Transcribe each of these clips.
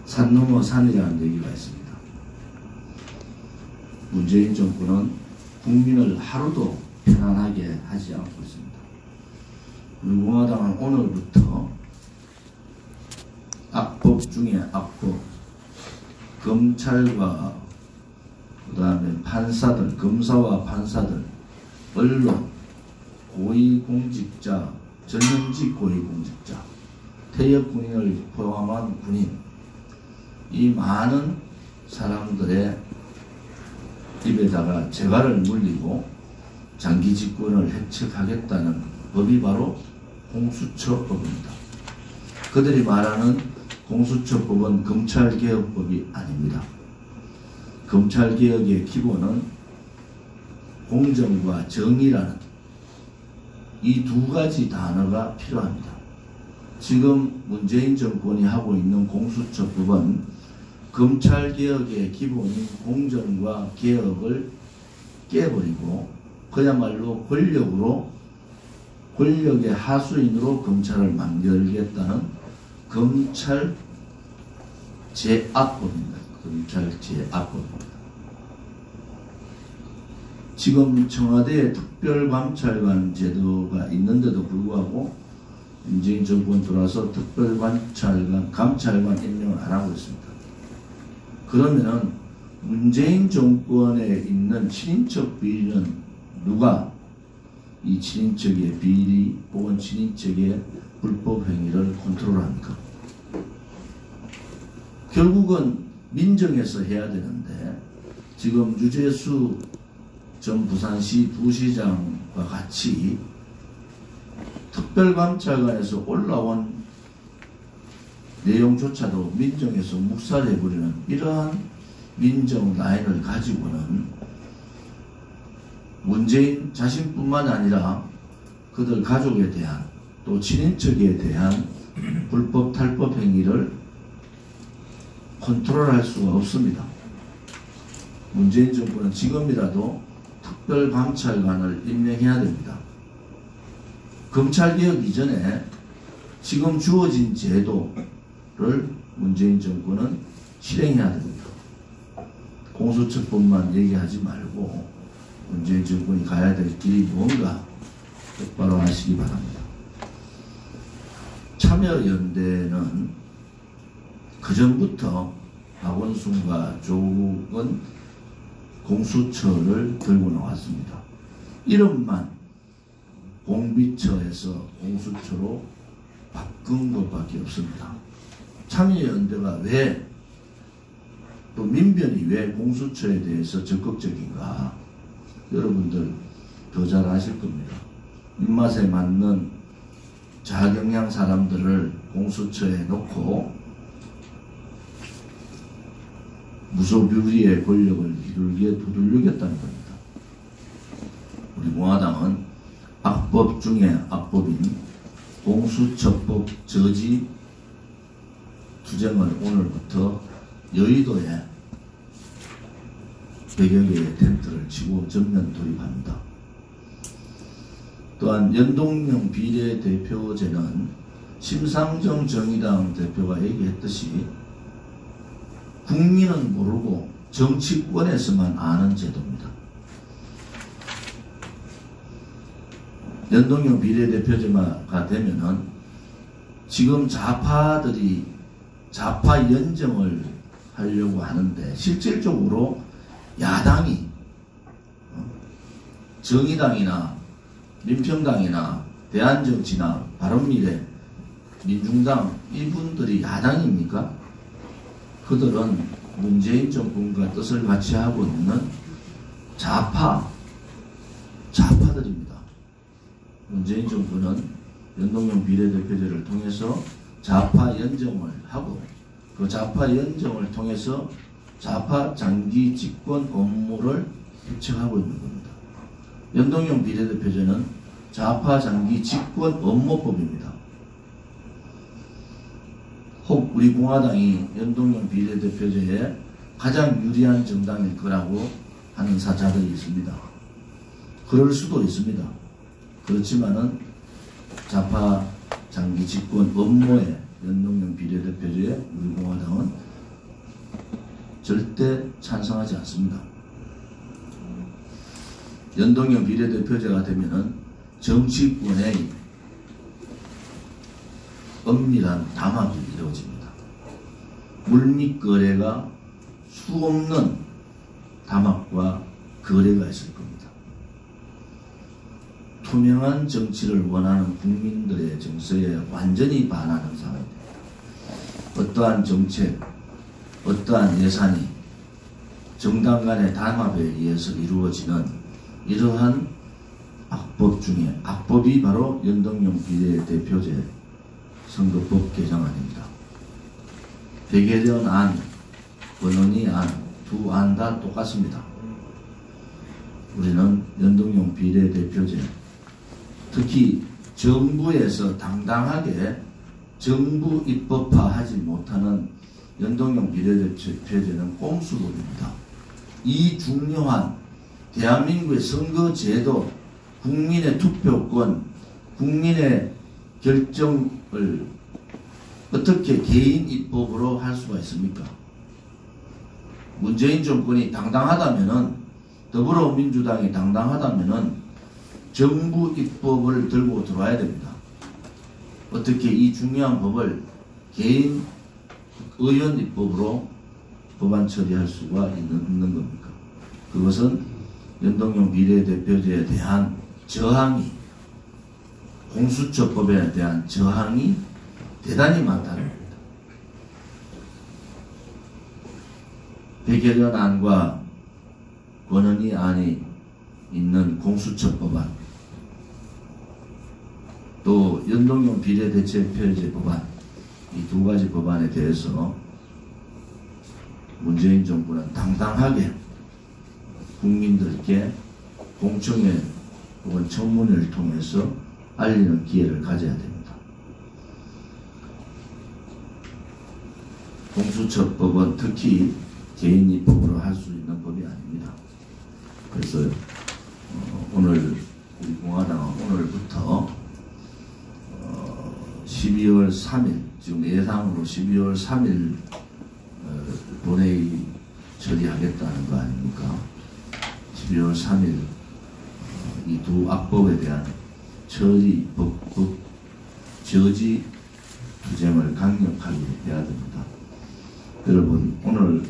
산 넘어 산이라는 얘기가 있습니다. 문재인 정권은 국민을 하루도 편안하게 하지 않고 있습니다. 우리 공화당은 오늘부터 악법 중에 악법, 검찰과 그 다음에 판사들, 검사와 판사들, 언론, 고위공직자, 전현직 고위공직자, 퇴역군인을 포함한 군인, 이 많은 사람들의 입에다가 재갈을 물리고 장기 집권을 획책하겠다는 법이 바로 공수처법입니다. 그들이 말하는 공수처법은 검찰개혁법이 아닙니다. 검찰개혁의 기본은 공정과 정의라는 이 두 가지 단어가 필요합니다. 지금 문재인 정권이 하고 있는 공수처법은 검찰개혁의 기본인 공정과 개혁을 깨버리고 그야말로 권력의 하수인으로 검찰을 만들겠다는 검찰 제압법입니다. 검찰 제압법입니다. 지금 청와대에 특별감찰관 제도가 있는데도 불구하고 문재인 정권 들어와서 감찰관 임명을 안 하고 있습니다. 그러면은 문재인 정권에 있는 친인척 비리는 누가 이 친인척의 비리 혹은 친인척의 불법 행위를 컨트롤합니까? 결국은 민정에서 해야 되는데 지금 유재수 전 부산시 부시장과 같이 특별감찰관에서 올라온 내용조차도 민정에서 묵살해버리는 이러한 민정 라인을 가지고는 문재인 자신뿐만 아니라 그들 가족에 대한 또 친인척에 대한 불법 탈법 행위를 컨트롤할 수가 없습니다. 문재인 정부는 지금이라도 특별감찰관을 임명해야 됩니다. 검찰개혁 이전에 지금 주어진 제도를 문재인 정권은 실행해야 됩니다. 공수처법만 얘기하지 말고 문재인 정권이 가야 될 길이 뭔가 똑바로 하시기 바랍니다. 참여연대는 그전부터 박원순과 조국은 공수처를 들고 나왔습니다. 이름만 공비처에서 공수처로 바꾼 것밖에 없습니다. 참여연대가 왜, 또 민변이 왜 공수처에 대해서 적극적인가, 여러분들 더 잘 아실 겁니다. 입맛에 맞는 자경량 사람들을 공수처에 놓고 무소불위의 권력을 이루게 두들리겠다는 겁니다. 우리 공화당은 악법 중에 악법인 공수처법 저지 투쟁을 오늘부터 여의도에 100여 개의 텐트를 치고 전면 돌입합니다. 또한 연동형 비례대표제는 심상정 정의당 대표가 얘기했듯이 국민은 모르고 정치권에서만 아는 제도입니다. 연동형 비례대표제가 되면은 지금 좌파들이 좌파 연정을 하려고 하는데 실질적으로 야당이 정의당이나 민평당이나 대한정치나 바른미래, 민중당 이분들이 야당입니까? 그들은 문재인 정권과 뜻을 같이 하고 있는 좌파들입니다. 문재인 정부는 연동형 비례대표제를 통해서 좌파 연정을 하고 그 좌파 연정을 통해서 좌파 장기 집권 업무를 획책하고 있는 겁니다. 연동형 비례대표제는 좌파 장기 집권 업무법입니다. 혹 우리 공화당이 연동형 비례대표제에 가장 유리한 정당일 거라고 하는 사자들이 있습니다. 그럴 수도 있습니다. 그렇지만은 좌파 장기 집권 업무에 연동형 비례대표제에 우리 공화당은 절대 찬성하지 않습니다. 연동형 비례대표제가 되면은 정치권의 엄밀한 담합이 이루어집니다. 물밑 거래가 수없는 담합과 거래가 있을 겁니다. 투명한 정치를 원하는 국민들의 정서에 완전히 반하는 상황입니다. 어떠한 정책, 어떠한 예산이 정당 간의 담합에 의해서 이루어지는 이러한 악법 중에 악법이 바로 연동형 비례대표제 선거법 개정안입니다. 백예련 안, 권은희 안, 두 안 다 똑같습니다. 우리는 연동형 비례대표제, 특히 정부에서 당당하게 정부 입법화하지 못하는 연동형 비례대표제는 꼼수법입니다. 이 중요한 대한민국의 선거제도, 국민의 투표권, 국민의 결정을 어떻게 개인 입법으로 할 수가 있습니까? 문재인 정권이 당당하다면은, 더불어민주당이 당당하다면은 정부 입법을 들고 들어와야 됩니다. 어떻게 이 중요한 법을 개인 의원 입법으로 법안 처리할 수가 있는 겁니까? 그것은 연동형 비례대표제에 대한 저항이, 공수처법에 대한 저항이 대단히 많다는 겁니다. 백예련 안과 권은희 안이 있는 공수처법안, 또 연동형 비례대표제 법안, 이 두 가지 법안에 대해서 문재인 정부는 당당하게 국민들께 공청회 혹은 청문회를 통해서 알리는 기회를 가져야 됩니다. 공수처법은 특히 개인 입법으로 할 수 있는 법이 아닙니다. 그래서 오늘 우리 공화당은 오늘부터 12월 3일, 지금 예상으로 12월 3일 본회의 처리하겠다는 거 아닙니까? 12월 3일 이 두 악법에 대한 처리, 저지 투쟁을 강력하게 해야 됩니다. 여러분, 오늘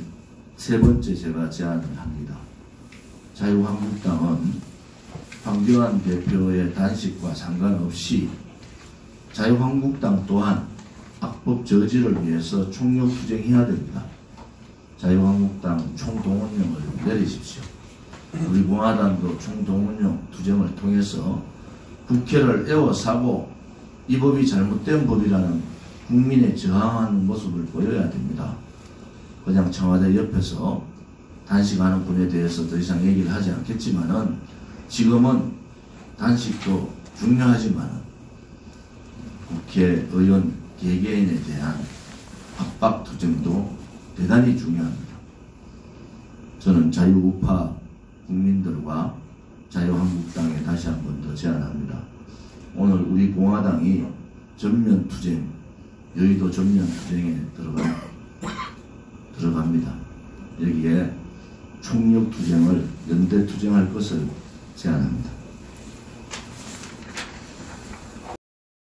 세 번째 제가 제안을 합니다. 자유한국당은 황교안 대표의 단식과 상관없이 자유한국당 또한 악법 저지를 위해서 총력투쟁해야 됩니다. 자유한국당 총동원령을 내리십시오. 우리 공화당도 총동원령 투쟁을 통해서 국회를 에워싸고 이 법이 잘못된 법이라는 국민의 저항하는 모습을 보여야 됩니다. 그냥 청와대 옆에서 단식하는 분에 대해서 더 이상 얘기를 하지 않겠지만은, 지금은 단식도 중요하지만은 국회의원 개개인에 대한 압박 투쟁도 대단히 중요합니다. 저는 자유우파 국민들과 자유한국당에 다시 한 번 더 제안합니다. 오늘 우리 공화당이 전면투쟁, 여의도 전면투쟁에 들어갑니다. 여기에 총력투쟁을 연대투쟁할 것을 제안합니다.